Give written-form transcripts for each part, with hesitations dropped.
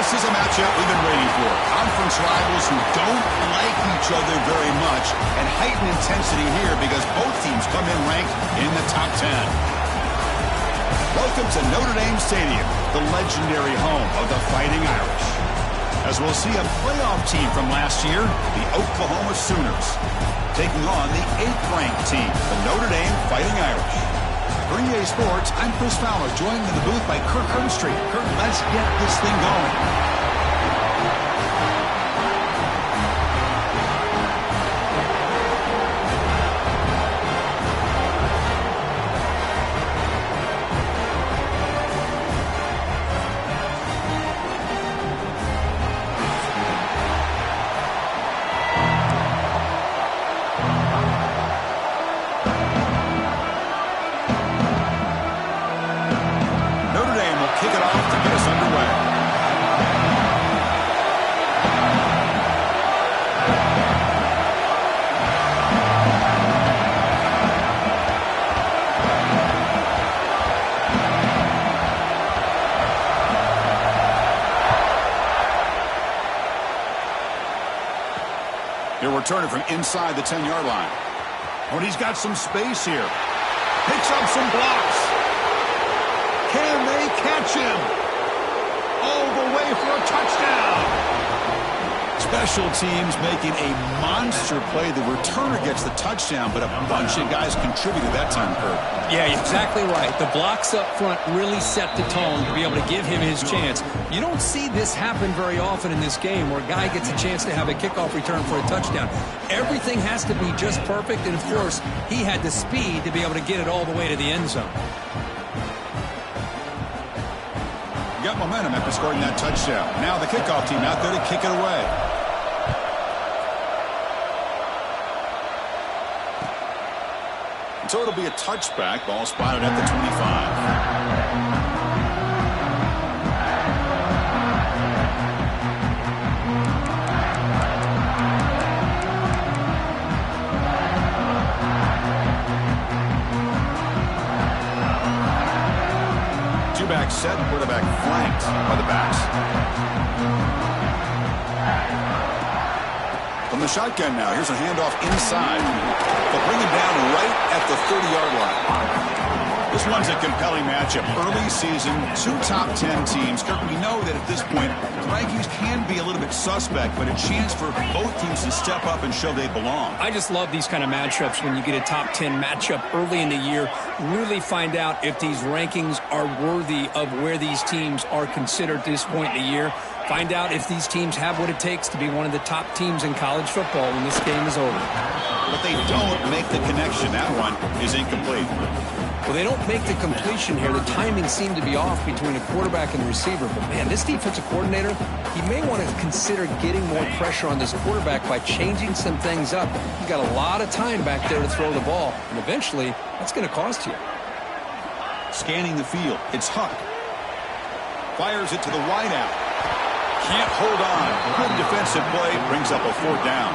This is a matchup we've been waiting for. Conference rivals who don't like each other very much, and heightened intensity here because both teams come in ranked in the top 10. Welcome to Notre Dame Stadium, the legendary home of the Fighting Irish. As we'll see a playoff team from last year, the Oklahoma Sooners, taking on the 8th-ranked team, the Notre Dame Fighting Irish. For EA Sports, I'm Chris Fowler, joined in the booth by Kirk Herbstreit. Kirk, let's get this thing going. Returning from inside the 10-yard line. Oh, and he's got some space here. Picks up some blocks. Can they catch him? All the way for a touchdown. Special teams making a monster play. The returner gets the touchdown, but a bunch of guys contributed that time, Kurt. Yeah, exactly right. The blocks up front really set the tone to be able to give him his chance. You don't see this happen very often in this game where a guy gets a chance to have a kickoff return for a touchdown. Everything has to be just perfect, and, of course, he had the speed to be able to get it all the way to the end zone. Got momentum after scoring that touchdown. Now the kickoff team out there to kick it away. So it'll be a touchback. Ball spotted at the 25. Two-back set, quarterback flanked by the backs. From the shotgun now, here's a handoff inside. They'll bring him down right at the 30-yard line. This one's a compelling matchup. Early season, 2 top 10 teams. Kirk, we know that at this point, the rankings can be a little bit suspect, but a chance for both teams to step up and show they belong. I just love these kind of matchups when you get a top 10 matchup early in the year. Really find out if these rankings are worthy of where these teams are considered at this point in the year. Find out if these teams have what it takes to be one of the top teams in college football when this game is over. But they don't make the connection. That one is incomplete. Well, they don't make the completion here. The timing seemed to be off between the quarterback and the receiver. But, man, this defensive coordinator, he may want to consider getting more pressure on this quarterback by changing some things up. You've got a lot of time back there to throw the ball, and eventually that's going to cost you. Scanning the field, it's Huck. Fires it to the wideout. Can't hold on. Good defensive play. Brings up a 4th down.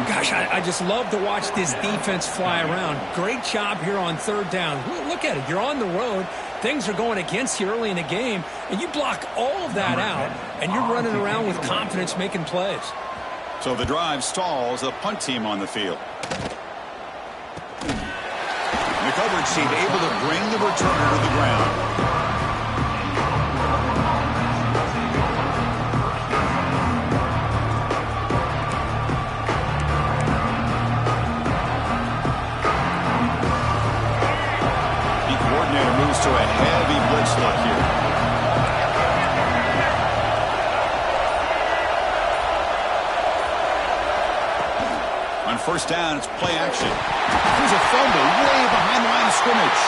Gosh, I just love to watch this defense fly around. Great job here on 3rd down. Look at it. You're on the road. Things are going against you early in the game, and you block all of that out, and you're running around with confidence making plays. So the drive stalls, a punt team on the field. The coverage team able to bring the returner to the ground. To a heavy blitz look here. On 1st down, it's play action. Here's a fumble way behind the line of scrimmage.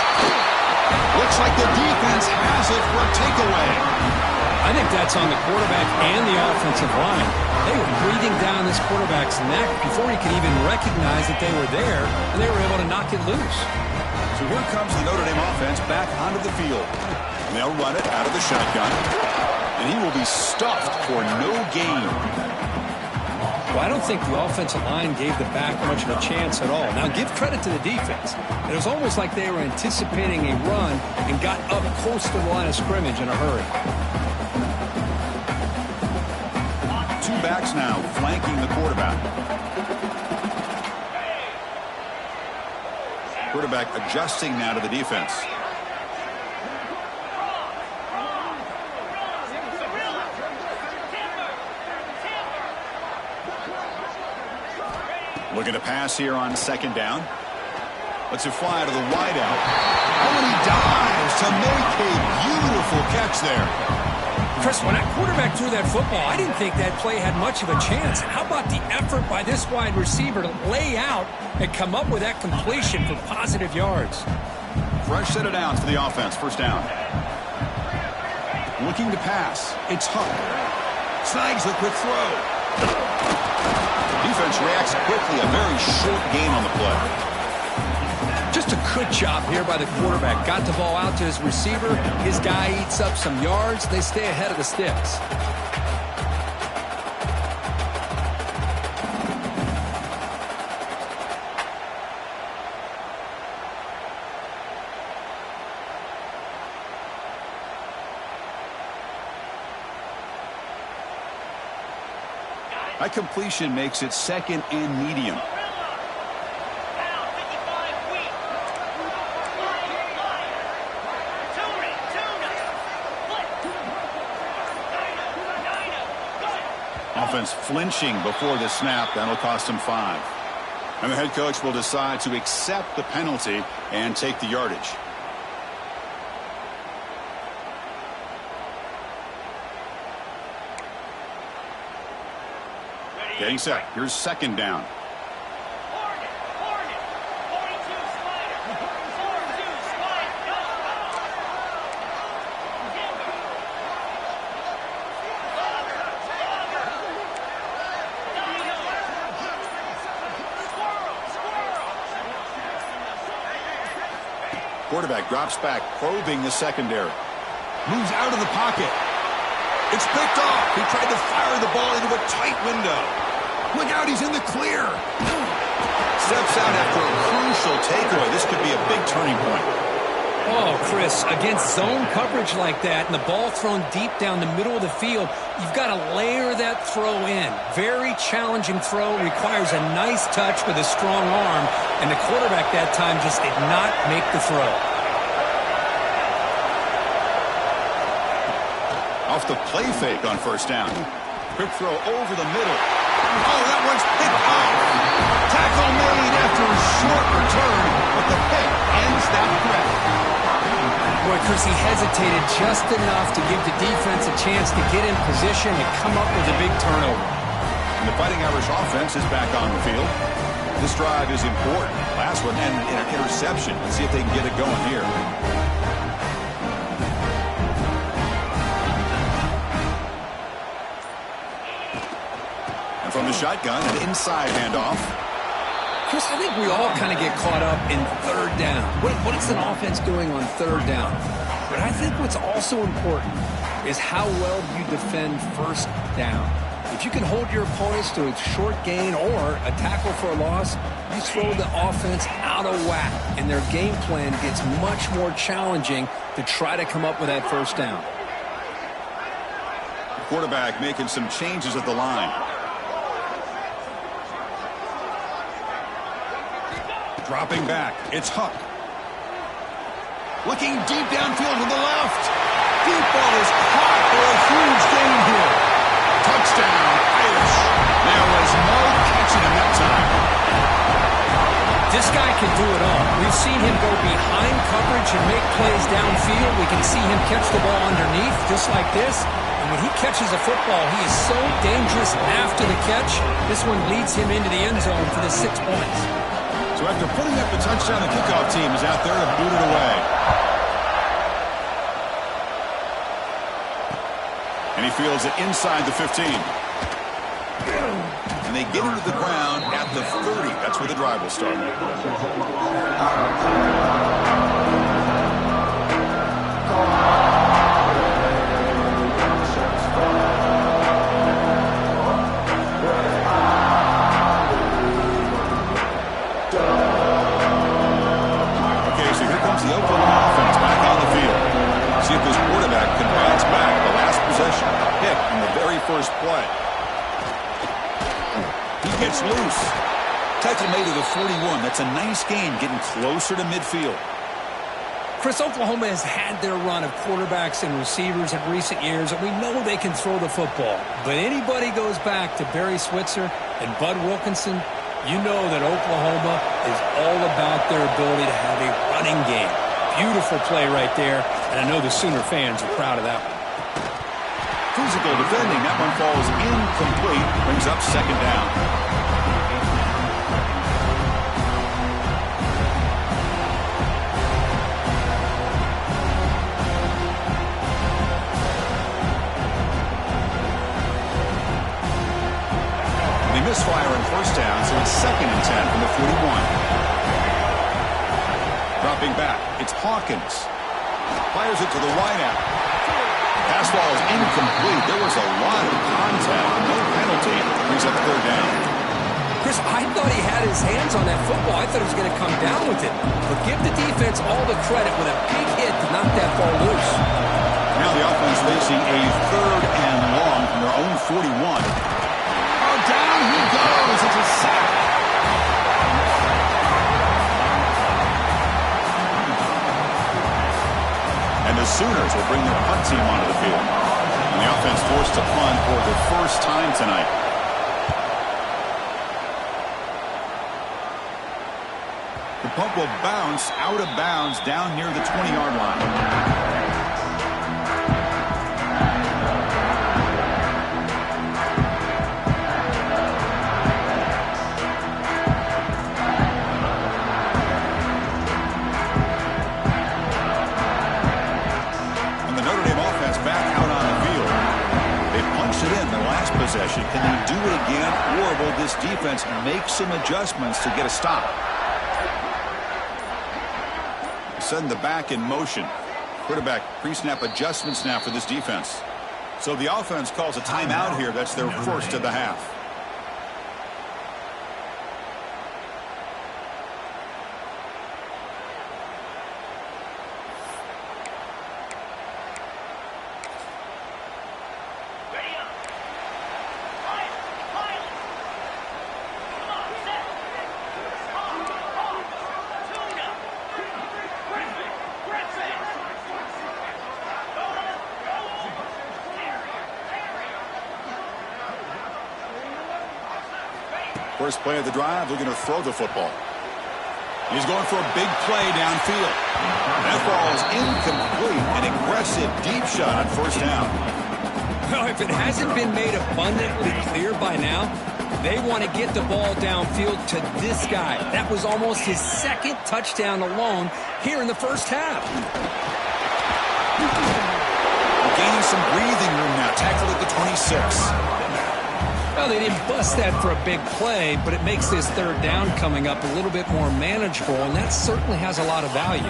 Looks like the defense has it for a takeaway. I think that's on the quarterback and the offensive line. They were breathing down this quarterback's neck before he could even recognize that they were there, and they were able to knock it loose. So here comes the Notre Dame offense back onto the field. And they'll run it out of the shotgun. And he will be stuffed for no gain. Well, I don't think the offensive line gave the back much of a chance at all. Now, give credit to the defense. It was almost like they were anticipating a run and got up close to the line of scrimmage in a hurry. two backs now flanking the quarterback. Quarterback adjusting now to the defense. Looking to pass here on second down. Lets it fly to the wideout. Oh, and he dives to make a beautiful catch there. Chris, when that quarterback threw that football, I didn't think that play had much of a chance. How about the effort by this wide receiver to lay out and come up with that completion for positive yards? Fresh set of downs for the offense. First down. Looking to pass. It's Huck. Snags the quick throw. Defense reacts quickly. A very short gain on the play. Just a good job here by the quarterback. Got the ball out to his receiver. His guy eats up some yards. They stay ahead of the sticks. That completion makes it second and medium. Offense flinching before the snap. That'll cost him 5. And the head coach will decide to accept the penalty and take the yardage. Getting set. Here's second down. Quarterback drops back, probing the secondary. Moves out of the pocket. It's picked off. He tried to fire the ball into a tight window. Look out, he's in the clear. Steps out after a crucial takeaway. This could be a big turning point. Oh, Chris, against zone coverage like that and the ball thrown deep down the middle of the field, you've got to layer that throw in. Very challenging throw, requires a nice touch with a strong arm, and the quarterback that time just did not make the throw. Off the play fake on first down. Quick throw over the middle. Oh, that one's picked off. Tackle made after a short return, but the pick ends that threat. Boy, Chris, he hesitated just enough to give the defense a chance to get in position and come up with a big turnover. And the Fighting Irish offense is back on the field. This drive is important. Last one ended in an interception. Let's see if they can get it going here. And from the shotgun, an inside handoff. Chris, I think we all kind of get caught up in third down. What is an offense doing on third down? But I think what's also important is how well you defend first down. If you can hold your opponents to a short gain or a tackle for a loss, you throw the offense out of whack, and their game plan gets much more challenging to try to come up with that first down. The quarterback making some changes at the line. Dropping back, it's Huck. Looking deep downfield to the left. Deep ball is caught for a huge gain here. Touchdown, Irish. There was no catching him that time. This guy can do it all. We've seen him go behind coverage and make plays downfield. We can see him catch the ball underneath just like this. And when he catches a football, he is so dangerous after the catch. This one leads him into the end zone for the 6 points. So after putting up the touchdown, the kickoff team is out there to boot it away. And he fields it inside the 15. And they get into the ground at the 30. That's where the drive will start. The Oakland offense back on the field. See if this quarterback can bounce back. The last possession, a pick in the very first play. He gets loose. Tackle made to the 41. That's a nice gain, getting closer to midfield. Chris, Oklahoma has had their run of quarterbacks and receivers in recent years, and we know they can throw the football. But anybody goes back to Barry Switzer and Bud Wilkinson, you know that Oklahoma is all about their ability to have a running game. Beautiful play right there, and I know the Sooner fans are proud of that one. Physical defending. That one falls incomplete. Brings up second down. Misfire in first down, so it's 2nd and 10 from the 41. Dropping back, it's Hawkins. Fires it to the wideout. Pass ball is incomplete. There was a lot of contact, no penalty. Brings up 3rd down. Chris, I thought he had his hands on that football. I thought he was going to come down with it. But give the defense all the credit with a big hit to knock that ball loose. Now the offense facing a 3rd and long from their own 41. Down he goes. It's a sack. And the Sooners will bring their punt team onto the field. And the offense forced to punt for the first time tonight. The punt will bounce out of bounds down near the 20-yard line. Possession. Can they do it again, or will this defense make some adjustments to get a stop? Send the back in motion. Quarterback pre-snap adjustments now for this defense. So the offense calls a timeout here. That's their first of the half. First play of the drive, looking to throw the football. He's going for a big play downfield. That ball's incomplete. An aggressive deep shot on first down. Well, if it hasn't been made abundantly clear by now, they want to get the ball downfield to this guy. That was almost his 2nd touchdown alone here in the first half. Gaining some breathing room now. Tackled at the 26. Well, they didn't bust that for a big play, but it makes this 3rd down coming up a little bit more manageable, and that certainly has a lot of value.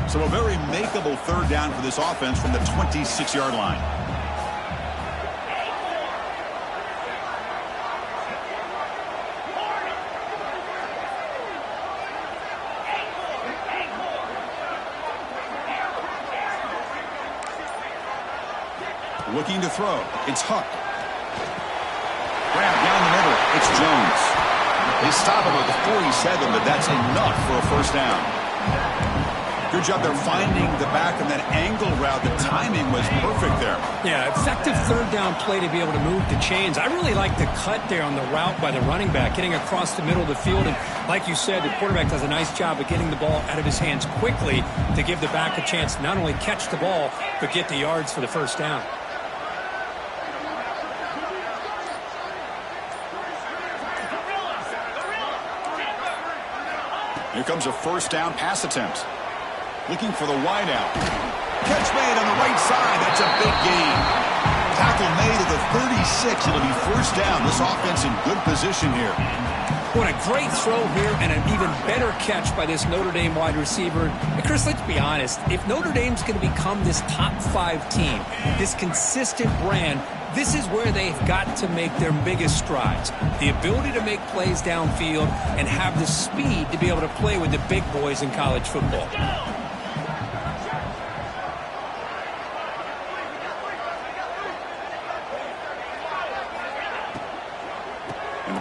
So a very makeable 3rd down for this offense from the 26-yard line. Looking to throw. It's Huck. Grab down the middle. It's Jones. They stop him at the 47, but that's enough for a first down. Good job there finding the back of that angle route. The timing was perfect there. Yeah, effective 3rd down play to be able to move the chains. I really like the cut there on the route by the running back, getting across the middle of the field. And like you said, the quarterback does a nice job of getting the ball out of his hands quickly to give the back a chance to not only catch the ball, but get the yards for the first down. Here comes a first down pass attempt. Looking for the wideout. Catch made on the right side. That's a big gain. Tackle made at the 36. It'll be first down. This offense in good position here. What a great throw here and an even better catch by this Notre Dame wide receiver. And Chris, let's be honest. If Notre Dame's going to become this top 5 team, this consistent brand, this is where they've got to make their biggest strides. The ability to make plays downfield and have the speed to be able to play with the big boys in college football.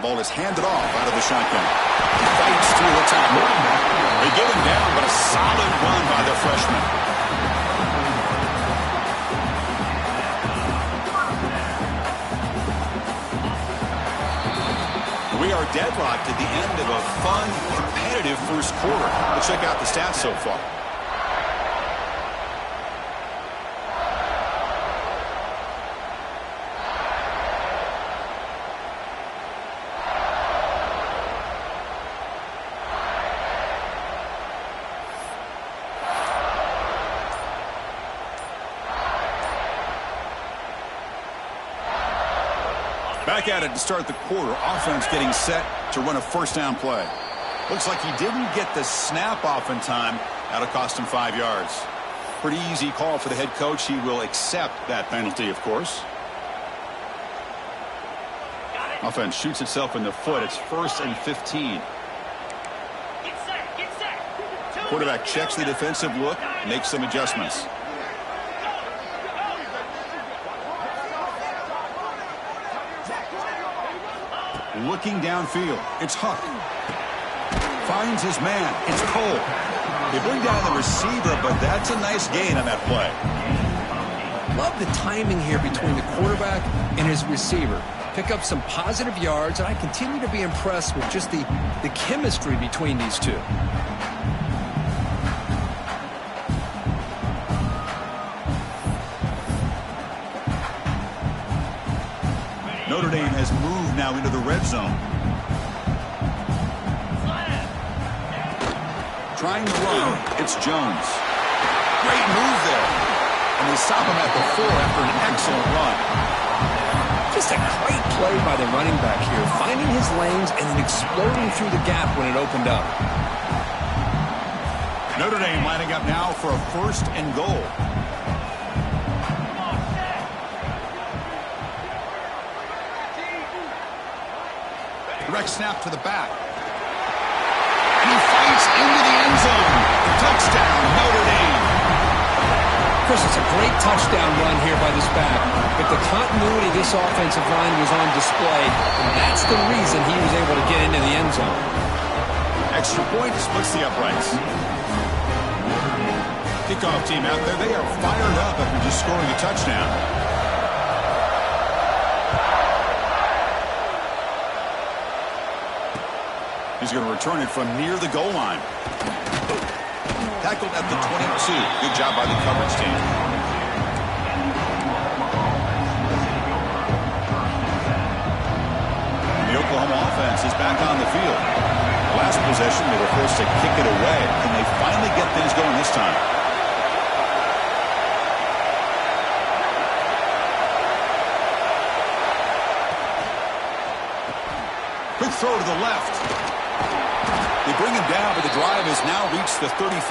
ball is handed off out of the shotgun. He fights through the tackle. They get him down, but a solid run by the freshman. We are deadlocked at the end of a fun, competitive first quarter. Let's check out the stats so far. Back at it to start the quarter. Offense getting set to run a first down play. Looks like he didn't get the snap off in time. That'll cost him 5 yards. Pretty easy call for the head coach. He will accept that penalty, of course. Offense shoots itself in the foot. It's 1st and 15. Quarterback checks the defensive look, makes some adjustments. Looking downfield. It's Huck. Finds his man. It's Cole. They bring down the receiver, but that's a nice gain on that play. Love the timing here between the quarterback and his receiver. Pick up some positive yards, and I continue to be impressed with just the chemistry between these two. Notre Dame has moved now into the red zone. Trying to run. It's Jones. Great move there. And they stop him at the 4 after an excellent run. Just a great play by the running back here, finding his lanes and then exploding through the gap when it opened up. Notre Dame lining up now for a 1st and goal. Direct snap to the back. And he fights into the end zone. Touchdown, Notre Dame. Chris, it's a great touchdown run here by this back. But the continuity of this offensive line was on display, and that's the reason he was able to get into the end zone. Extra point splits the uprights. Kickoff team out there. They are fired up after just scoring a touchdown. He's going to return it from near the goal line. Tackled at the 22. Good job by the coverage team. The Oklahoma offense is back on the field. Last possession, they were forced to kick it away. Can they finally get things going this time? Quick throw to the left. They bring him down, but the drive has now reached the 35.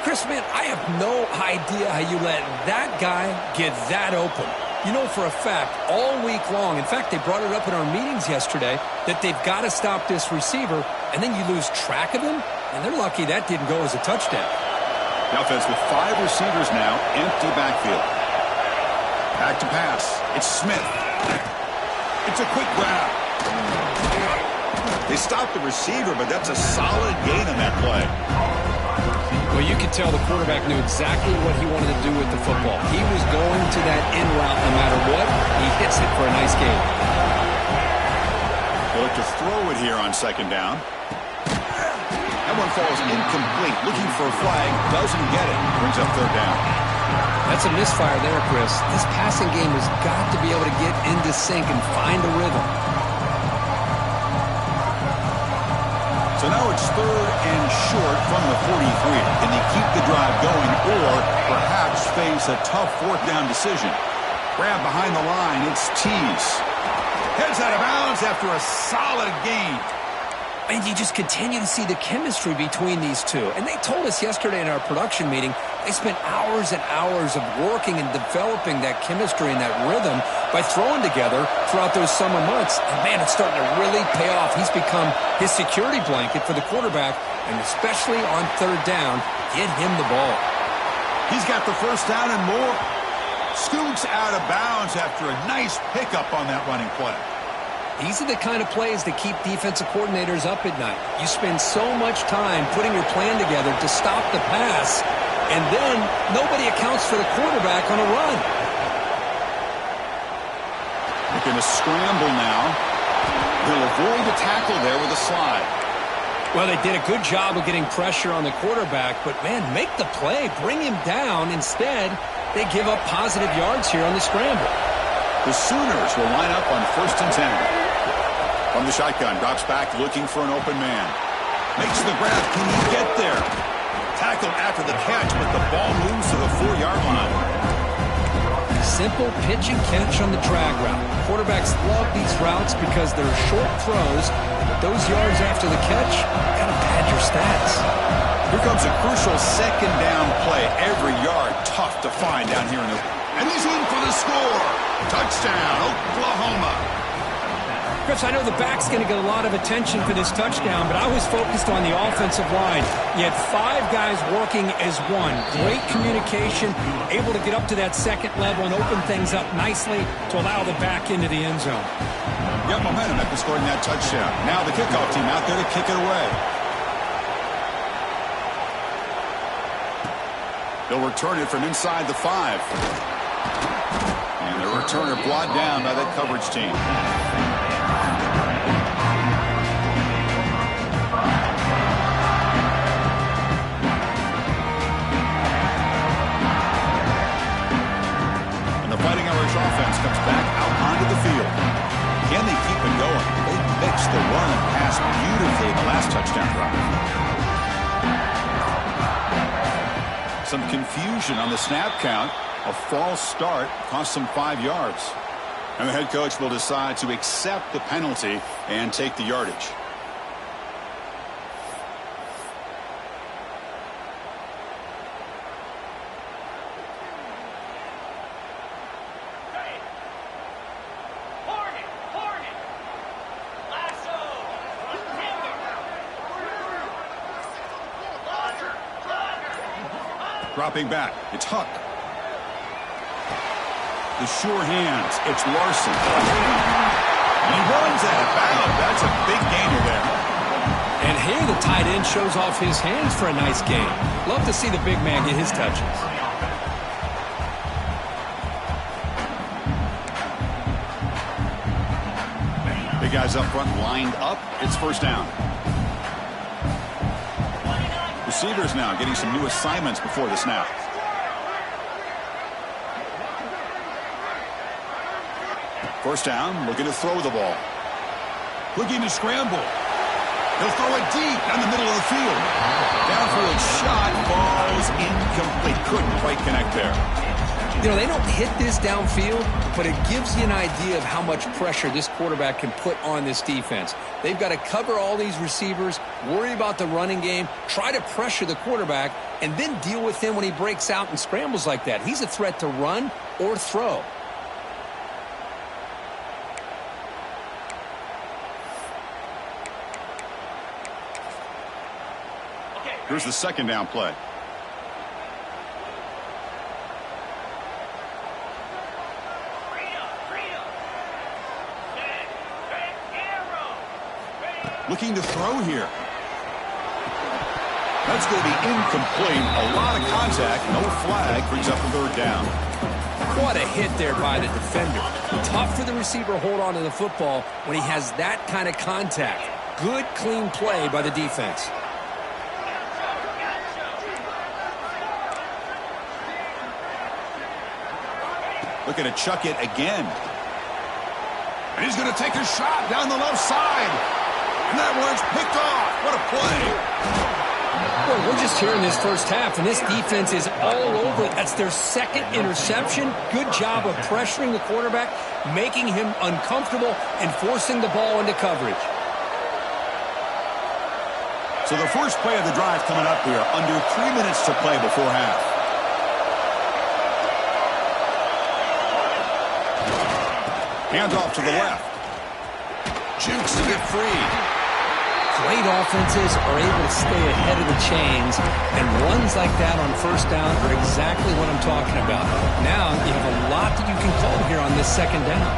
Chris, man, I have no idea how you let that guy get that open. You know for a fact, all week long, in fact, they brought it up in our meetings yesterday, that they've got to stop this receiver, and then you lose track of him, and they're lucky that didn't go as a touchdown. The offense with 5 receivers now, empty backfield. Back to pass. It's Smith. It's a quick grab. They stopped the receiver, but that's a solid gain on that play. Well, you could tell the quarterback knew exactly what he wanted to do with the football. He was going to that in route no matter what. He hits it for a nice gain. They look to throw it here on 2nd down. That one falls incomplete. Looking for a flag. Doesn't get it. Brings up 3rd down. That's a misfire there, Chris. This passing game has got to be able to get into sync and find a rhythm. So now it's 3rd and short from the 43. Can they keep the drive going or perhaps face a tough 4th down decision? Grab behind the line. It's Tease. Heads out of bounds after a solid gain. And you just continue to see the chemistry between these two. And they told us yesterday in our production meeting, they spent hours and hours of working and developing that chemistry and that rhythm by throwing together throughout those summer months. And, man, it's starting to really pay off. He's become his security blanket for the quarterback, and especially on 3rd down, get him the ball. He's got the 1st down and more. Scoots out of bounds after a nice pickup on that running play. These are the kind of plays that keep defensive coordinators up at night. You spend so much time putting your plan together to stop the pass, and then nobody accounts for the quarterback on a run. Looking to scramble now. He'll avoid the tackle there with a slide. Well, they did a good job of getting pressure on the quarterback, but, man, make the play. Bring him down. Instead, they give up positive yards here on the scramble. The Sooners will line up on 1st and 10. From the shotgun, drops back looking for an open man. Makes the grab. Can he get there? Tackled after the catch, but the ball moves to the 4-yard line. Simple pitch and catch on the drag route. Quarterbacks love these routes because they're short throws, but those yards after the catch gotta pad your stats. Here comes a crucial 2nd down play. Every yard tough to find down here in the... And he's in for the score. Touchdown, Oklahoma. Chris, I know the back's going to get a lot of attention for this touchdown, but I was focused on the offensive line. You had 5 guys working as one. Great communication, able to get up to that 2nd level and open things up nicely to allow the back into the end zone. Got momentum after scoring that touchdown. Now the kickoff team out there to kick it away. They'll return it from inside the 5. And the returner brought down by that coverage team. Fighting Irish offense comes back out onto the field. Can they keep it going? They mixed the run and pass beautifully in the last touchdown drive. Some confusion on the snap count. A false start cost them 5 yards. And the head coach will decide to accept the penalty and take the yardage. Dropping back, it's Huck. The sure hands, it's Larson. He runs out of bounds. That's a big gainer there. And here the tight end shows off his hands for a nice gain. Love to see the big man get his touches. Big guys up front lined up. It's 1st down. Receivers now getting some new assignments before the snap. First down, looking to throw the ball. Looking to scramble. He'll throw it deep down the middle of the field. Downfield shot, falls incomplete. Couldn't quite connect there. You know, they don't hit this downfield, but it gives you an idea of how much pressure this quarterback can put on this defense. They've got to cover all these receivers, worry about the running game, try to pressure the quarterback, and then deal with him when he breaks out and scrambles like that. He's a threat to run or throw. Here's the 2nd down play. Looking to throw here. That's going to be incomplete. A lot of contact. No flag. Brings up the 3rd down. What a hit there by the defender. Tough for the receiver to hold on to the football when he has that kind of contact. Good, clean play by the defense. Looking to chuck it again. And he's going to take a shot down the left side. And that one's picked off. What a play. Well, we're just here in this first half, and this defense is all over it. That's their 2nd interception. Good job of pressuring the quarterback, making him uncomfortable, and forcing the ball into coverage. So the first play of the drive coming up here. Under 3 minutes to play before half. Hand off to the left. Jukes to get free. Great offenses are able to stay ahead of the chains, and runs like that on 1st down are exactly what I'm talking about. Now you have a lot that you can call here on this 2nd down.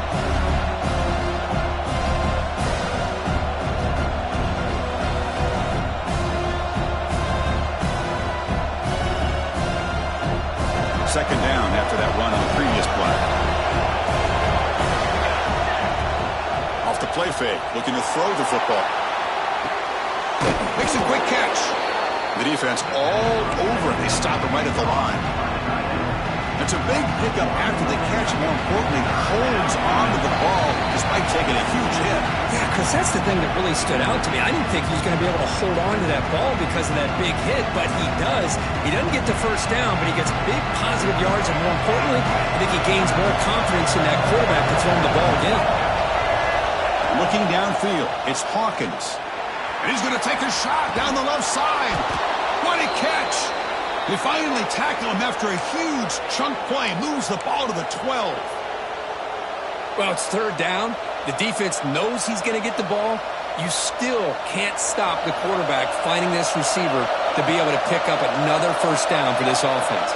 Second down after that run on the previous play. Off the play fake, looking to throw the football. Makes a quick catch. The defense all over it. They stop it right at the line. It's a big pickup after the catch. More importantly, holds onto the ball despite taking a huge hit. Yeah, because that's the thing that really stood out to me. I didn't think he was going to be able to hold on to that ball because of that big hit, but he does. He doesn't get the first down, but he gets big positive yards, and more importantly, I think he gains more confidence in that quarterback to throw him the ball again. Looking downfield, it's Hawkins. And he's going to take a shot down the left side. What a catch! They finally tackle him after a huge chunk play. Moves the ball to the 12. Well, it's third down. The defense knows he's going to get the ball. You still can't stop the quarterback finding this receiver to be able to pick up another first down for this offense.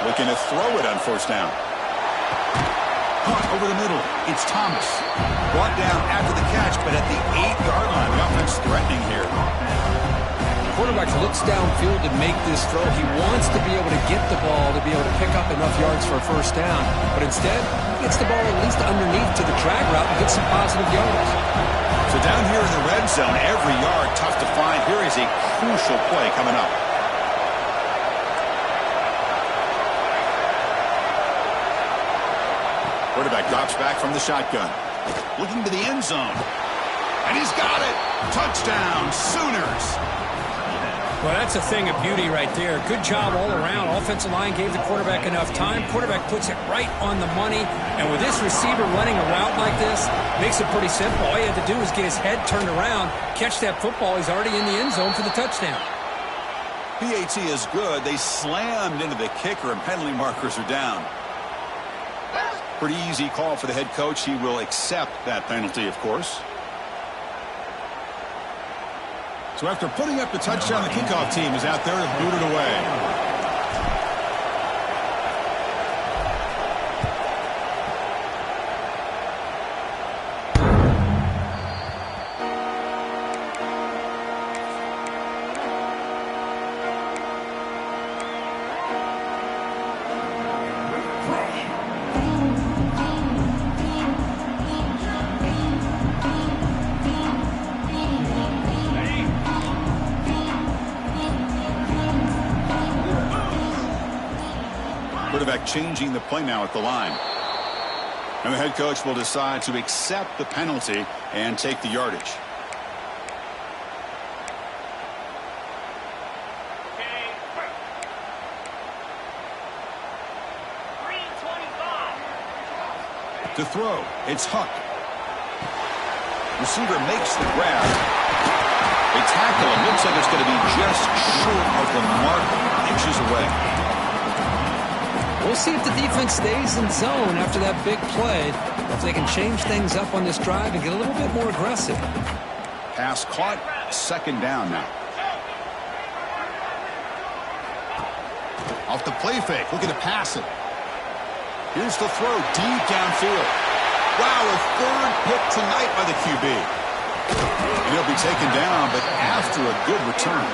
Looking to throw it on first down. Caught over the middle. It's Thomas. Brought down after the catch, but at the 8-yard line. The offense threatening here. Quarterback looks downfield to make this throw. He wants to be able to get the ball to be able to pick up enough yards for a first down. But instead, he gets the ball at least underneath to the drag route and gets some positive yards. So down here in the red zone, every yard tough to find. Here is a crucial play coming up. Quarterback drops back from the shotgun. Looking to the end zone. And he's got it. Touchdown, Sooners. Well, that's a thing of beauty right there. Good job all around. Offensive line gave the quarterback enough time. Quarterback puts it right on the money. And with this receiver running a route like this, makes it pretty simple. All you have to do is get his head turned around, catch that football. He's already in the end zone for the touchdown. PAT is good. They slammed into the kicker, and penalty markers are down. Pretty easy call for the head coach. He will accept that penalty, of course. So after putting up the touchdown, the kickoff team is out there to boot it away. Quarterback changing the play now at the line. And the head coach will decide to accept the penalty and take the yardage. To throw, it's Huck. Receiver makes the grab. They tackle him. Looks like it's going to be just short of the mark, inches away. We'll see if the defense stays in zone after that big play. If they can change things up on this drive and get a little bit more aggressive. Pass caught. Second down now. Off the play fake. Looking to pass it. Here's the throw deep downfield. Wow, a third pick tonight by the QB. And he'll be taken down, but after a good return.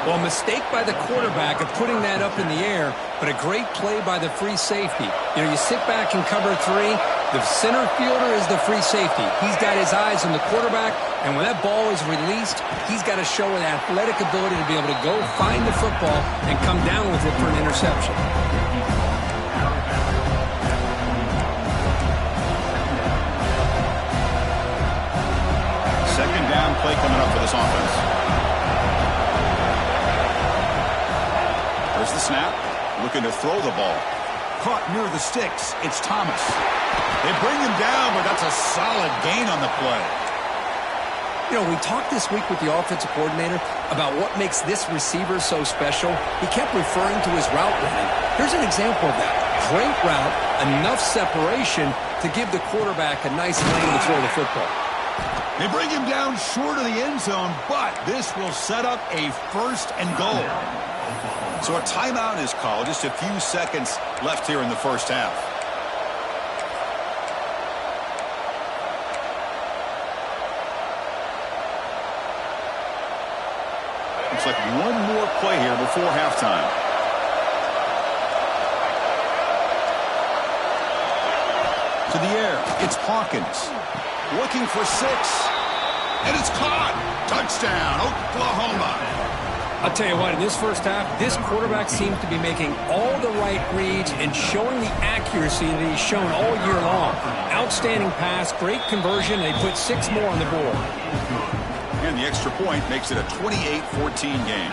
Well, mistake by the quarterback of putting that up in the air, but a great play by the free safety. You know, you sit back in cover three. The center fielder is the free safety. He's got his eyes on the quarterback, and when that ball is released, he's got to show an athletic ability to be able to go find the football and come down with it for an interception. Second down play coming up for this offense. There's the snap. Looking to throw the ball. Caught near the sticks. It's Thomas. They bring him down, but that's a solid gain on the play. You know, we talked this week with the offensive coordinator about what makes this receiver so special. He kept referring to his route running. Here's an example of that. Great route, enough separation to give the quarterback a nice lane to throw the football. They bring him down short of the end zone, but this will set up a first and goal. So a timeout is called. Just a few seconds left here in the first half. Looks like one more play here before halftime. To the air. It's Hawkins. Looking for 6. And it's caught. Touchdown, Oklahoma. I'll tell you what, in this first half, this quarterback seems to be making all the right reads and showing the accuracy that he's shown all year long. Outstanding pass, great conversion, and they put 6 more on the board. And the extra point makes it a 28-14 game.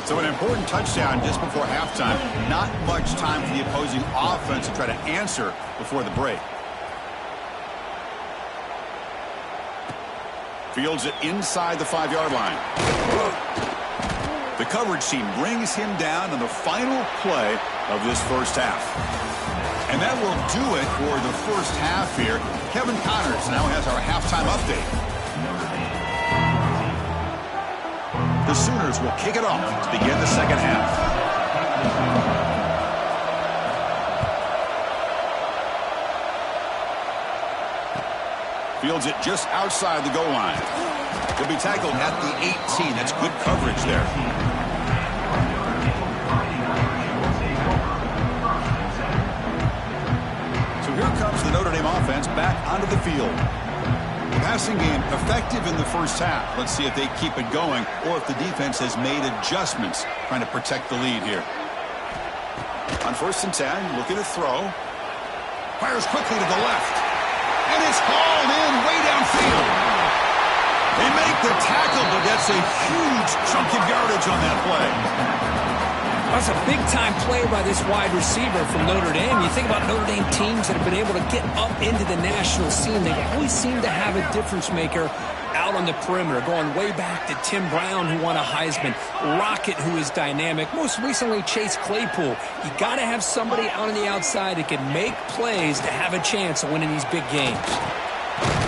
So an important touchdown just before halftime. Not much time for the opposing offense to try to answer before the break. Fields it inside the 5-yard line. The coverage team brings him down on the final play of this first half. And that will do it for the first half here. Kevin Connors now has our halftime update. The Sooners will kick it off to begin the second half. Fields it just outside the goal line. He'll be tackled at the 18. That's good coverage there. So here comes the Notre Dame offense back onto the field. The passing game effective in the first half. Let's see if they keep it going or if the defense has made adjustments trying to protect the lead here. On 1st and 10, looking to throw. Fires quickly to the left. And it's hauled in way downfield. They make the tackle, but that's a huge chunk of yardage on that play. That's a big-time play by this wide receiver from Notre Dame. You think about Notre Dame teams that have been able to get up into the national scene. They always seem to have a difference maker out on the perimeter, going way back to Tim Brown, who won a Heisman, Rocket, who is dynamic, most recently Chase Claypool. You got to have somebody out on the outside that can make plays to have a chance of winning these big games.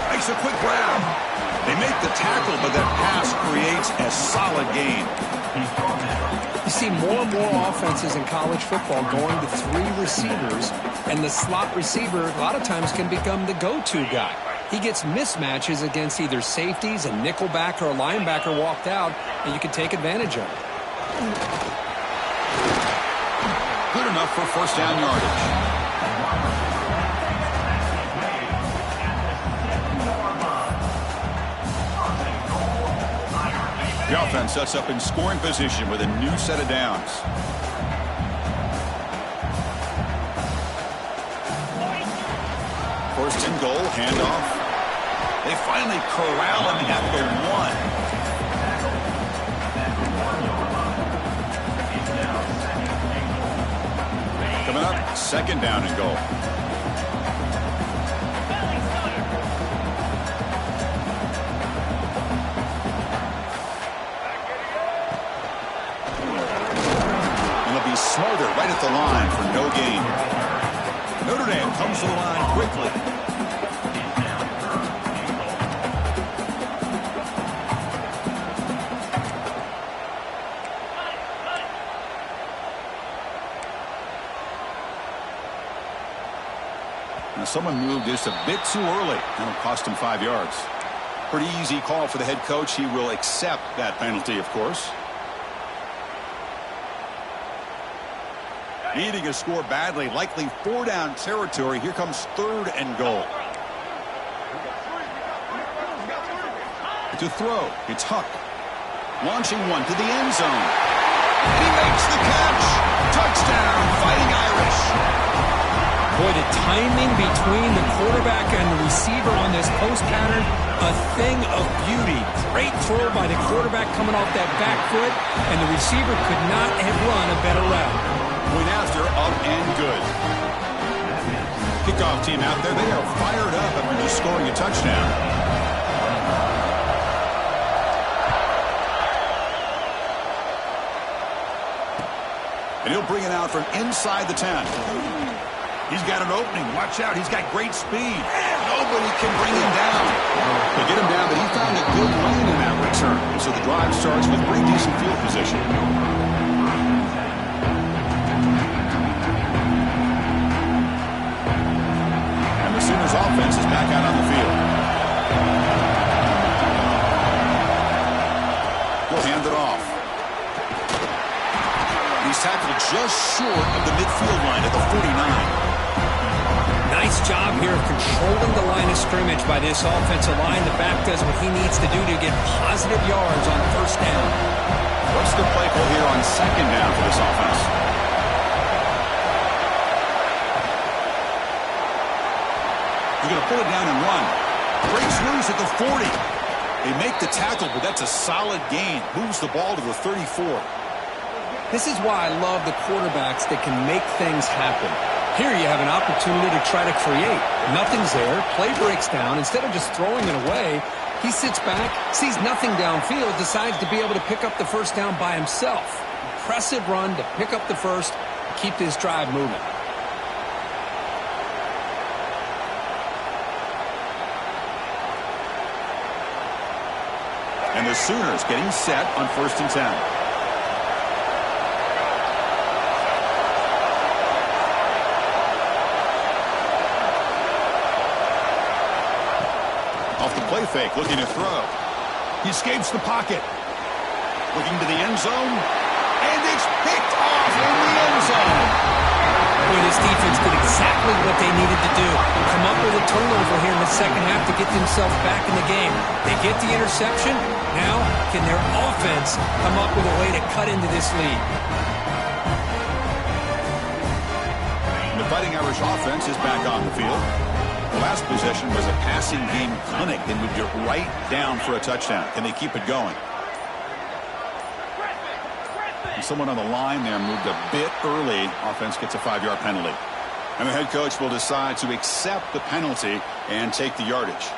Makes a quick grab. They make the tackle, but that pass creates a solid gain. You see more and more offenses in college football going to 3 receivers, and the slot receiver a lot of times can become the go-to guy. He gets mismatches against either safeties, a nickelback, or a linebacker walked out, and you can take advantage of it. Good enough for first down yardage. The offense sets up in scoring position with a new set of downs. First and goal, handoff. They finally corral him at the 1. Coming up, second down and goal. Smothered right at the line for no gain. Notre Dame comes to the line quickly. Now someone moved just a bit too early. That'll cost him 5 yards. Pretty easy call for the head coach. He will accept that penalty, of course. Needing a score badly, likely 4-down territory. Here comes third and goal. To throw, it's Huck. Launching one to the end zone. And he makes the catch. Touchdown, Fighting Irish. Boy, the timing between the quarterback and the receiver on this post pattern, a thing of beauty. Great throw by the quarterback coming off that back foot, and the receiver could not have run a better route. Point after, up and good. Kickoff team out there, they are fired up after just scoring a touchdown. And he'll bring it out from inside the 10. He's got an opening. Watch out. He's got great speed. Nobody can bring him down. They get him down, but he found a good lane in that return. So the drive starts with pretty decent field position. Sooners offense is back out on the field. He'll hand it off. He's tackled just short of the midfield line at the 49. Nice job here of controlling the line of scrimmage by this offensive line. The back does what he needs to do to get positive yards on first down. What's the play call here on second down for this offense? He's going to pull it down and run. Breaks loose at the 40. They make the tackle, but that's a solid gain. Moves the ball to the 34. This is why I love the quarterbacks that can make things happen. Here you have an opportunity to try to create. Nothing's there. Play breaks down. Instead of just throwing it away, he sits back, sees nothing downfield, decides to be able to pick up the first down by himself. Impressive run to pick up the first, keep this drive moving. And the Sooners getting set on 1st and 10. Off the play fake, looking to throw. He escapes the pocket. Looking to the end zone. And it's picked off in the end zone. Boy, this defense did exactly what they needed to do. Come up with a turnover here in the second half to get themselves back in the game. They get the interception. Now, can their offense come up with a way to cut into this lead? The Fighting Irish offense is back on the field. The last possession was a passing game clinic. They moved it right down for a touchdown. Can they keep it going? And someone on the line there moved a bit early. Offense gets a 5-yard penalty. And the head coach will decide to accept the penalty and take the yardage.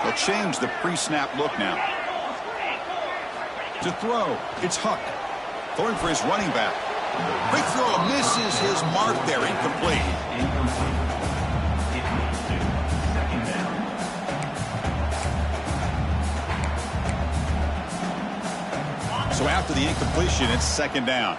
They'll change the pre-snap look now. To throw, it's Huck. Throwing for his running back. Quick throw, misses his mark there, incomplete. So after the incompletion, it's 2nd down.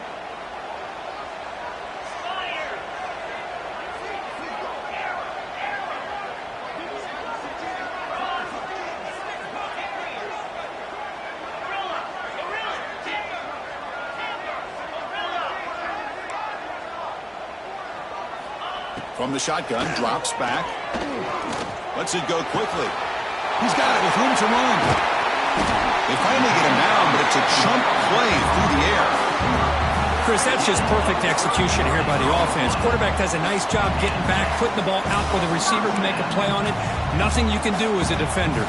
From the shotgun, drops back. Lets it go quickly. He's got it with room to run. They finally get him down, but it's a chunk play through the air. Chris, that's just perfect execution here by the offense. Quarterback does a nice job getting back, putting the ball out for the receiver to make a play on it. Nothing you can do as a defender.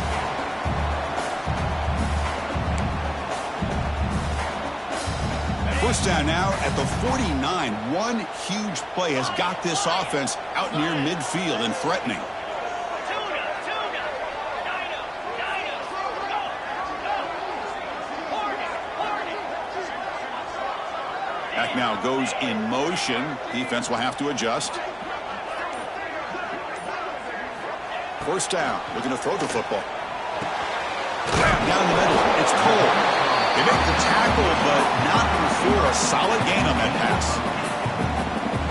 First down now at the 49. One huge play has got this offense out near midfield and threatening. Back now goes in motion. Defense will have to adjust. First down. Looking to throw the football. Down the middle. It's Cole. They make the tackle, but not before a solid gain on that pass.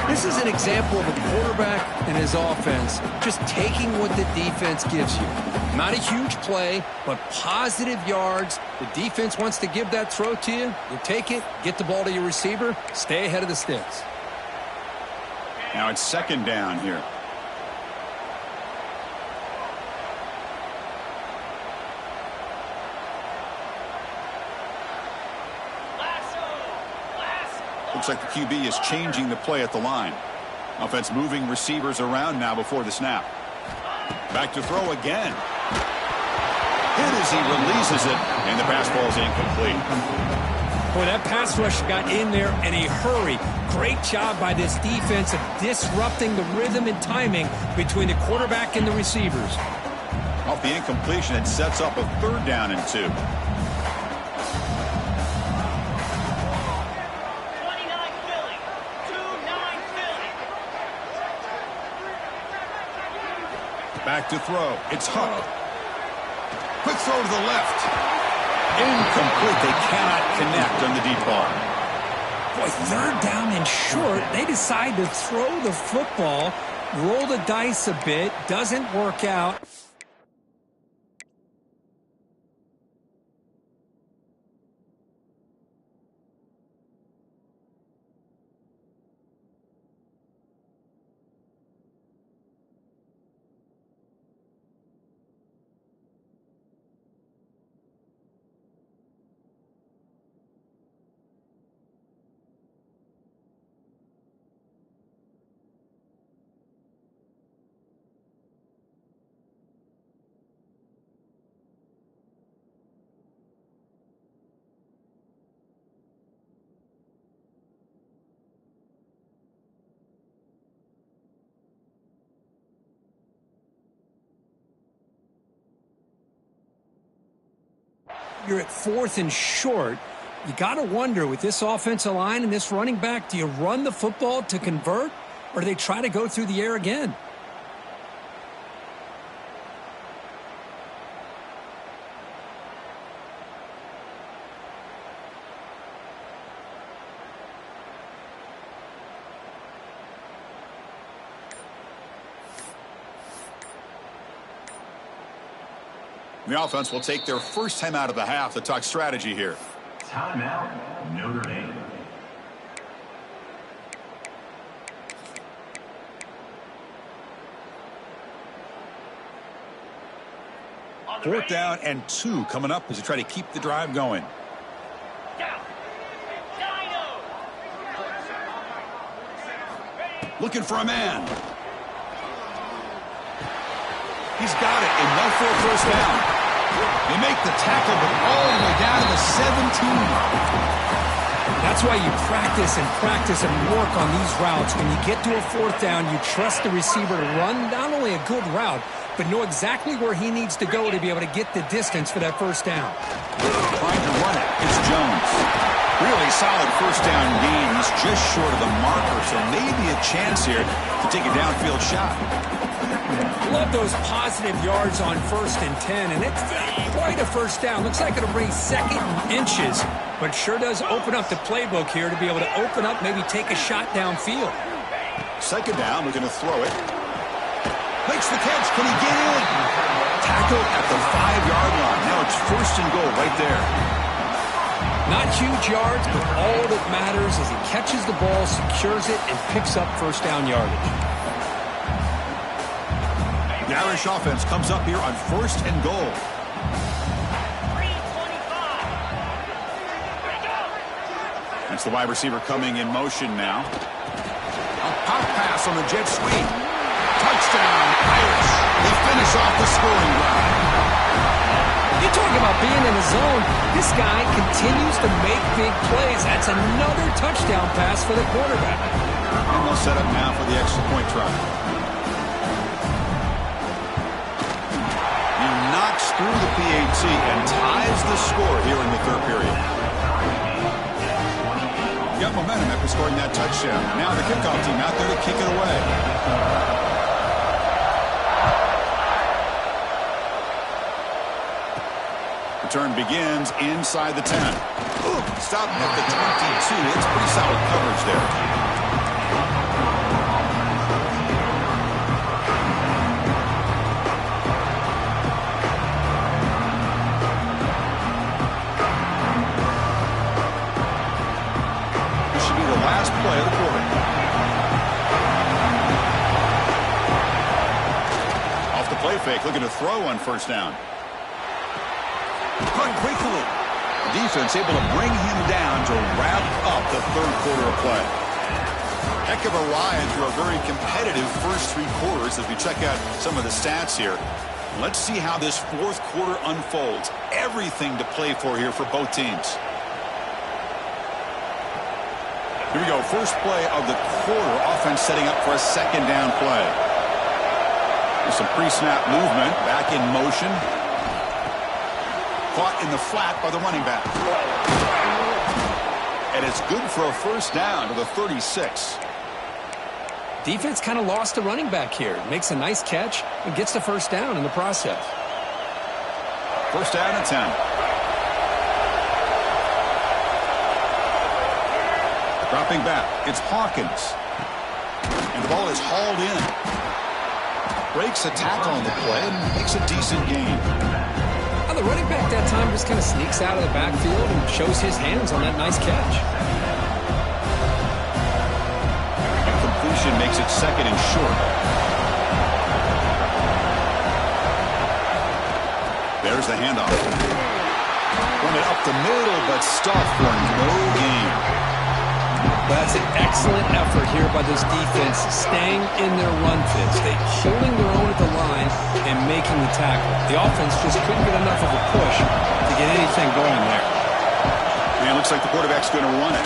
This is an example of a quarterback and his offense just taking what the defense gives you. Not a huge play, but positive yards. The defense wants to give that throw to you. You take it, get the ball to your receiver, stay ahead of the sticks. Now it's 2nd down here. Looks like the QB is changing the play at the line. Offense moving receivers around now before the snap. Back to throw again. Hit as he releases it, and the pass falls incomplete. Boy, that pass rush got in there in a hurry. Great job by this defense of disrupting the rhythm and timing between the quarterback and the receivers. Off the incompletion, it sets up a 3rd down and 2. Back to throw. It's Huck. Quick throw to the left. Incomplete. They cannot connect on the deep ball. Boy, 3rd down and short. They decide to throw the football. Roll the dice a bit. Doesn't work out. You're at 4th and short. You got to wonder, with this offensive line and this running back, do you run the football to convert, or do they try to go through the air again? The offense will take their first time out of the half to talk strategy here. Timeout, Notre Dame. Fourth down and 2 coming up as they try to keep the drive going. Looking for a man. He's got it, enough for a first down. They make the tackle, but all the way down to the 17. That's why you practice and work on these routes. When you get to a 4th down, you trust the receiver to run not only a good route, but know exactly where he needs to go to be able to get the distance for that first down. Trying to run it. It's Jones. Really solid first down gain. He's just short of the marker, so maybe a chance here to take a downfield shot. Love those positive yards on 1st and 10, and it's quite a first down. Looks like it'll bring 2nd and inches, but sure does open up the playbook here to be able to open up, maybe take a shot downfield. 2nd down, looking to throw it. Makes the catch. Can he get in? Tackle at the 5-yard line. Now it's 1st and goal right there. Not huge yards, but all that matters is he catches the ball, secures it, and picks up first down yardage. The Irish offense comes up here on 1st and goal. That's the wide receiver coming in motion now. A pop pass on the jet sweep. Touchdown, Irish. They finish off the scoring drive. You talk about being in the zone. This guy continues to make big plays. That's another touchdown pass for the quarterback. And they'll set up now for the extra point try. He knocks through the PAT and ties the score here in the 3rd period. Got momentum after scoring that touchdown. Now the kickoff team out there to kick it away. Return begins inside the 10. Stop at the 22. It's pretty solid coverage there. Last play of the quarter. Off the play fake, looking to throw on 1st down. Cut quickly. Defense able to bring him down to wrap up the 3rd quarter of play. Heck of a ride through a very competitive first 3 quarters as we check out some of the stats here. Let's see how this 4th quarter unfolds. Everything to play for here for both teams. Here we go, first play of the quarter. Offense setting up for a 2nd down play. There's some pre-snap movement, back in motion. Caught in the flat by the running back. And it's good for a first down to the 36. Defense kind of lost the running back here. Makes a nice catch and gets the first down in the process. First down and 10. Dropping back, it's Hawkins. And the ball is hauled in. Breaks a tackle on the play and makes a decent gain. Well, the running back that time just kind of sneaks out of the backfield and shows his hands on that nice catch. Completion makes it second and short. There's the handoff. Run it up the middle, but stuffed for no gain. That's an excellent effort here by this defense, staying in their run fits. They holding their own at the line and making the tackle. The offense just couldn't get enough of a push to get anything going there. And it looks like the quarterback's going to run it.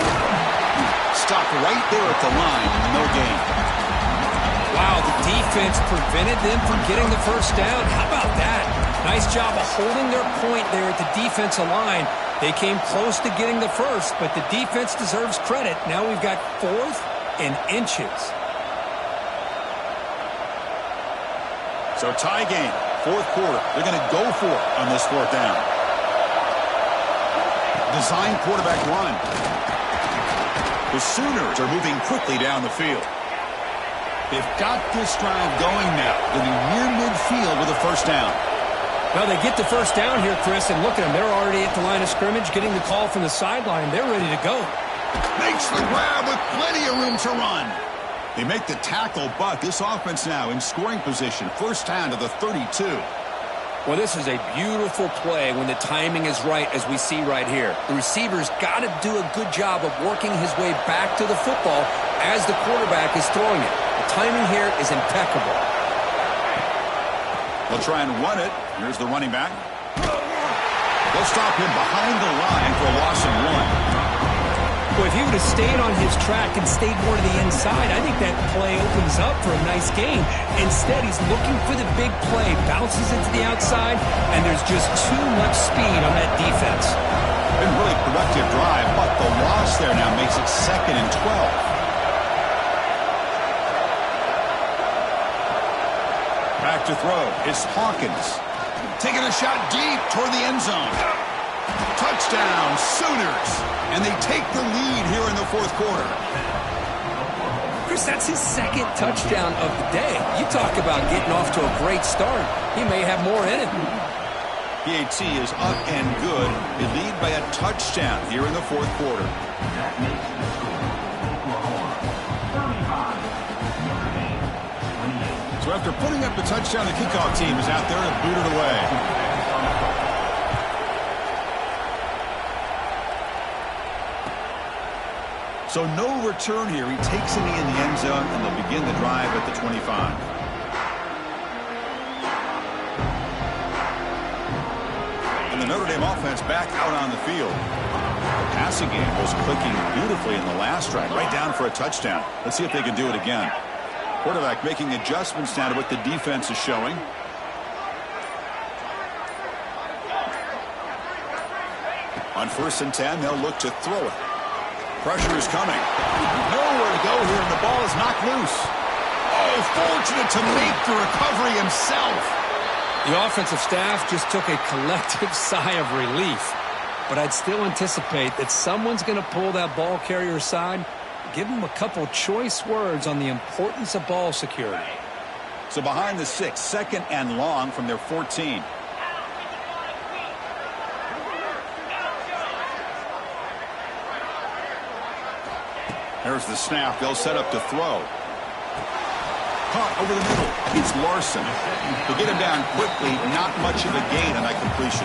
Stopped right there at the line, no gain. Wow, the defense prevented them from getting the first down. How about that? Nice job of holding their point there at the defensive line. They came close to getting the first, but the defense deserves credit. Now we've got 4th and inches. So tie game, 4th quarter. They're going to go for it on this 4th down. Design quarterback run. The Sooners are moving quickly down the field. They've got this drive going now. They'll be near midfield with a first down. Well, they get the first down here, Chris, and look at them. They're already at the line of scrimmage, getting the call from the sideline. They're ready to go. Makes the grab with plenty of room to run. They make the tackle, but this offense now in scoring position. First down to the 32. Well, this is a beautiful play when the timing is right, as we see right here. The receiver's got to do a good job of working his way back to the football as the quarterback is throwing it. The timing here is impeccable. They'll try and run it. Here's the running back. They'll stop him behind the line for a loss of 1. Well, if he would have stayed on his track and stayed more to the inside, I think that play opens up for a nice gain. Instead, he's looking for the big play, bounces into the outside, and there's just too much speed on that defense. Been really productive drive, but the loss there now makes it second and 12. Back to throw. It's Hawkins. Taking a shot deep toward the end zone. Touchdown, Sooners. And they take the lead here in the 4th quarter. Chris, that's his 2nd touchdown of the day. You talk about getting off to a great start. He may have more in it. PAT is up and good. They lead by a touchdown here in the 4th quarter. That makes the score Oklahoma 35, Notre Dame 28. So after putting up the touchdown, the kickoff team is out there to boot it away. So no return here. He takes a knee in the end zone, and they'll begin the drive at the 25. And the Notre Dame offense back out on the field. The passing game was clicking beautifully in the last drive, right down for a touchdown. Let's see if they can do it again. Quarterback making adjustments now to what the defense is showing. On 1st and 10, they'll look to throw it. Pressure is coming. Nowhere to go here, and the ball is knocked loose. Oh, fortunate to make the recovery himself. The offensive staff just took a collective sigh of relief. But I'd still anticipate that someone's going to pull that ball carrier aside, give him a couple choice words on the importance of ball security. So behind the 6, 2nd and long from their 14. There's the snap. They'll set up to throw. Caught over the middle. It's Larson. To get him down quickly, not much of a gain on that completion.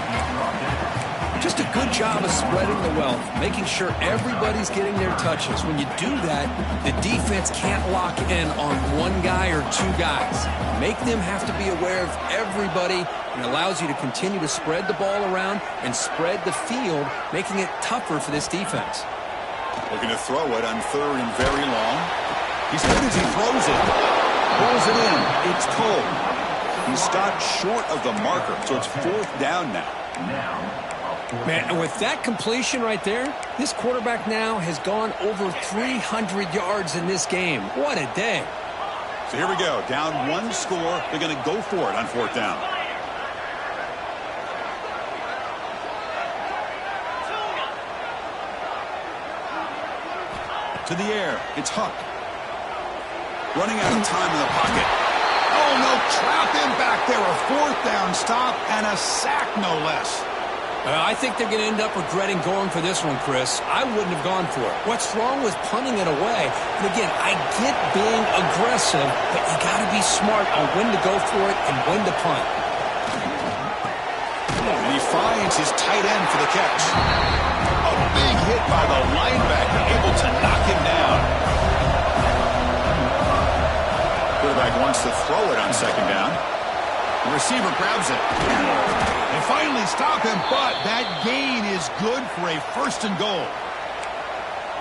Just a good job of spreading the wealth, making sure everybody's getting their touches. When you do that, the defense can't lock in on one guy or two guys. Make them have to be aware of everybody, and allows you to continue to spread the ball around and spread the field, making it tougher for this defense. Looking to throw it on 3rd and very long. He's good as he throws it. Pulls it in. It's Cole. He stopped short of the marker, so it's 4th down now. Man, and with that completion right there, this quarterback now has gone over 300 yards in this game. What a day. So here we go. Down 1 score. They're going to go for it on 4th down. To the air. It's Huck. Running out of time in the pocket. Oh, no. got them back there. A fourth down stop and a sack, no less. I think they're going to end up regretting going for this one, Chris. I wouldn't have gone for it. What's wrong with punting it away? And again, I get being aggressive, but you got to be smart on when to go for it and when to punt. And he finds his tight end for the catch. A big hit by the linebacker, able to knock him down. Quarterback wants to throw it on second down. The receiver grabs it. They finally stop him, but that gain is good for a first and goal.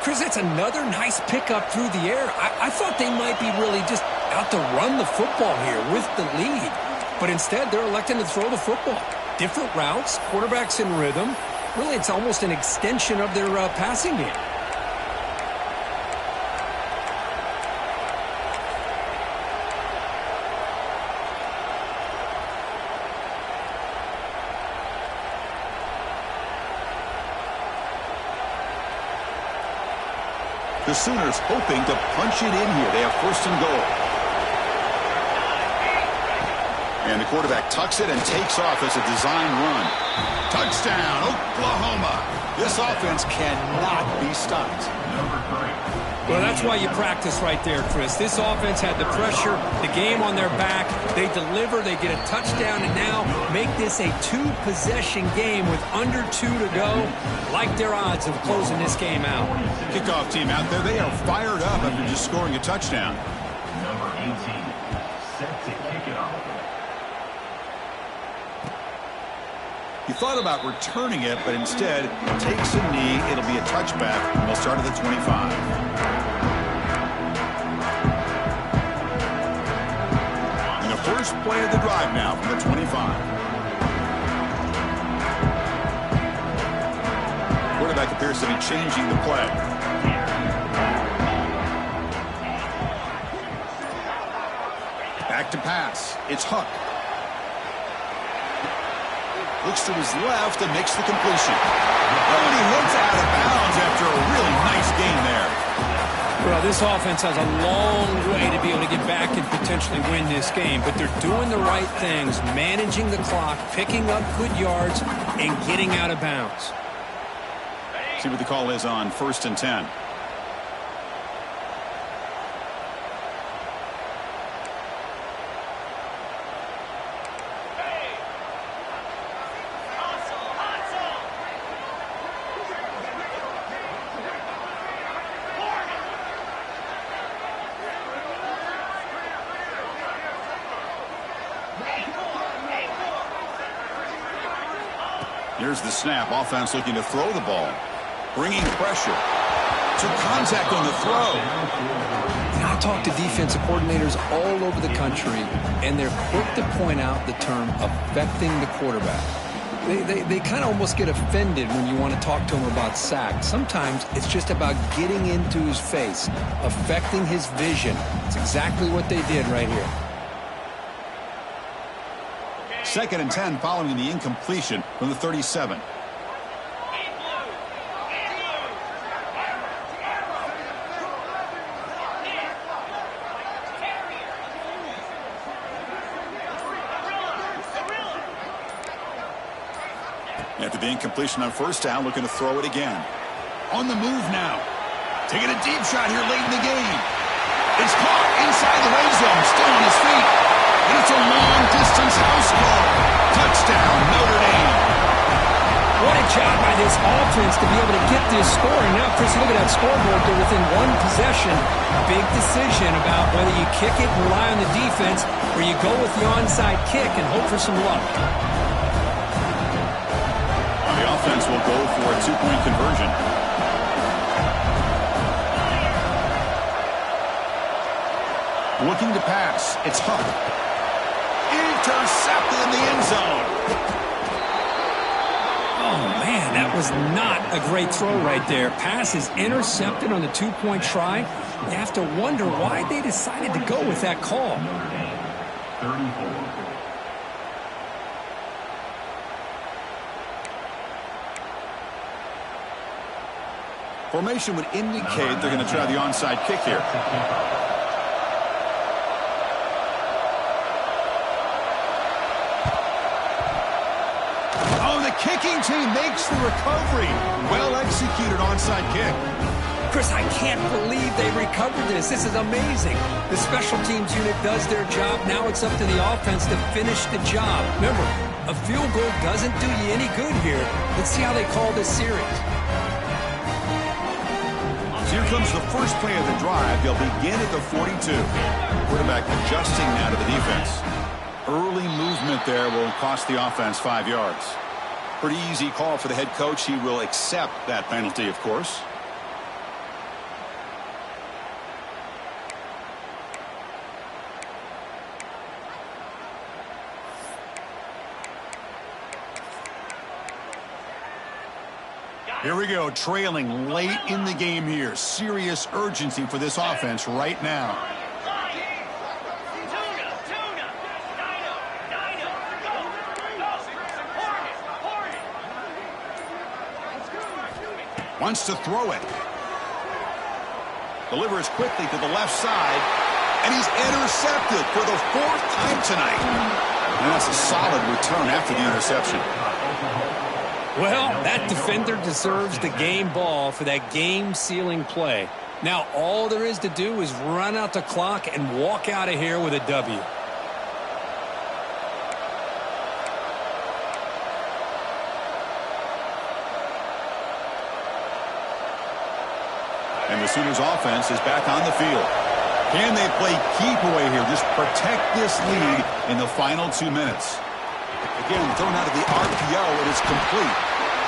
Chris, that's another nice pickup through the air. I thought they might be really just out to run the football here with the lead. But instead, they're electing to throw the football. Different routes, quarterbacks in rhythm. Really, it's almost an extension of their passing game. The Sooners hoping to punch it in here. They have first and goal. And the quarterback tucks it and takes off as a design run. Touchdown, Oklahoma. This offense cannot be stopped. Well, that's why you practice right there, Chris. This offense had the pressure, the game on their back. They deliver, they get a touchdown, and now make this a two-possession game with under 2 to go. Like their odds of closing this game out. Kickoff team out there, they are fired up after just scoring a touchdown. Number 18, set to kick it off. He thought about returning it, but instead takes a knee. It'll be a touchback, and they'll start at the 25. And the first play of the drive now from the 25. Quarterback appears to be changing the play. Back to pass. It's Huck. Looks to his left and makes the completion. Oh, and he hits out of bounds after a really nice gain there. Well, this offense has a long way to be able to get back and potentially win this game, but they're doing the right things, managing the clock, picking up good yards, and getting out of bounds. See what the call is on 1st and 10. Here's the snap. Offense looking to throw the ball. Bringing pressure. To contact on the throw. I talk to defensive coordinators all over the country, and they're quick to point out the term affecting the quarterback. They kind of almost get offended when you want to talk to them about sacks. Sometimes it's just about getting into his face, affecting his vision. It's exactly what they did right here. 2nd and 10 following the incompletion from the 37. After the incompletion on 1st down, looking to throw it again. On the move now. Taking a deep shot here late in the game. It's caught inside the red zone, still on his feet. And it's a long-distance house call. Touchdown, Notre Dame. What a job by this offense to be able to get this score. And now, Chris, look at that scoreboard. They're within one possession. Big decision about whether you kick it and rely on the defense or you go with the onside kick and hope for some luck. The offense will go for a 2-point conversion. Looking to pass. It's Huck. Intercepted in the end zone. Oh, man, that was not a great throw right there. Pass is intercepted on the 2-point try. You have to wonder why they decided to go with that call. 34. Formation would indicate they're going to try the onside kick here. kicking team makes the recovery. Well executed onside kick. Chris, I can't believe they recovered this. This is amazing. The special teams unit does their job. Now it's up to the offense to finish the job. Remember, a field goal doesn't do you any good here. Let's see how they call this series. So here comes the first play of the drive. They'll begin at the 42. Quarterback adjusting now to the defense. Early movement there will cost the offense 5 yards. Pretty easy call for the head coach. He will accept that penalty, of course. Here we go, trailing late in the game here. Serious urgency for this offense right now. Wants to throw it. Delivers quickly to the left side. And he's intercepted for the 4th time tonight. And that's a solid return after the interception. Well, that defender deserves the game ball for that game-sealing play. Now, all there is to do is run out the clock and walk out of here with a W. And the Sooners offense is back on the field. Can they play keep away here? Just protect this lead in the final 2 minutes. Again, thrown out of the RPO, it is complete.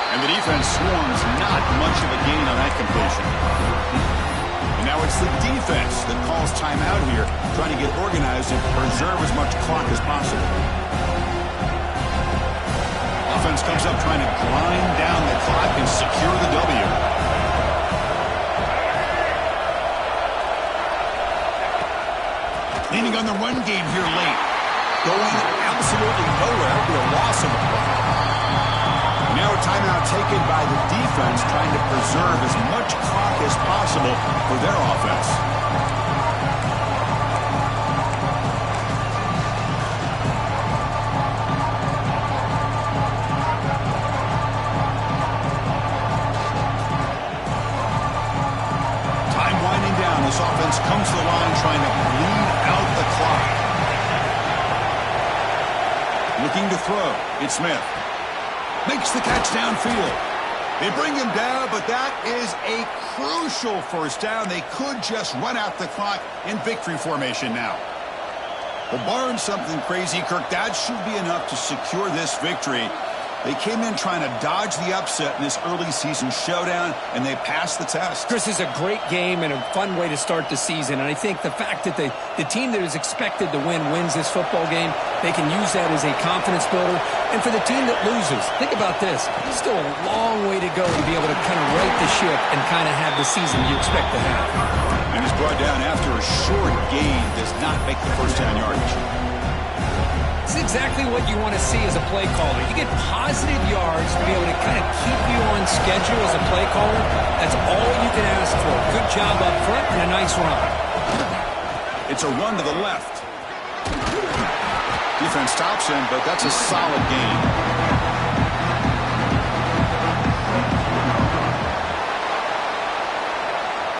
And the defense swarms, not much of a gain on that completion. And now it's the defense that calls timeout here, trying to get organized and preserve as much clock as possible. Offense comes up trying to grind down the clock and secure the W. Leaning on the run game here late. Going absolutely nowhere. It'll be a loss of the play. Now a timeout taken by the defense, trying to preserve as much clock as possible for their offense. Time winding down. This offense comes to the line trying to bleed out the clock. Looking to throw. It's Smith. Makes the catch downfield. They bring him down, but that is a crucial first down. They could just run out the clock in victory formation now. Well, barring something crazy, Kirk, that should be enough to secure this victory. They came in trying to dodge the upset in this early season showdown, and they passed the test. Chris, is a great game and a fun way to start the season. And I think the fact that the team that is expected to win wins this football game, they can use that as a confidence builder. And for the team that loses, think about this. Still a long way to go to be able to kind of right the ship and kind of have the season you expect to have. And is brought down after a short gain, does not make the first down yardage. It's exactly what you want to see as a play caller. You get positive yards to be able to kind of keep you on schedule as a play caller. That's all you can ask for. Good job up front and a nice run. It's a run to the left. Defense stops him, but that's a solid gain.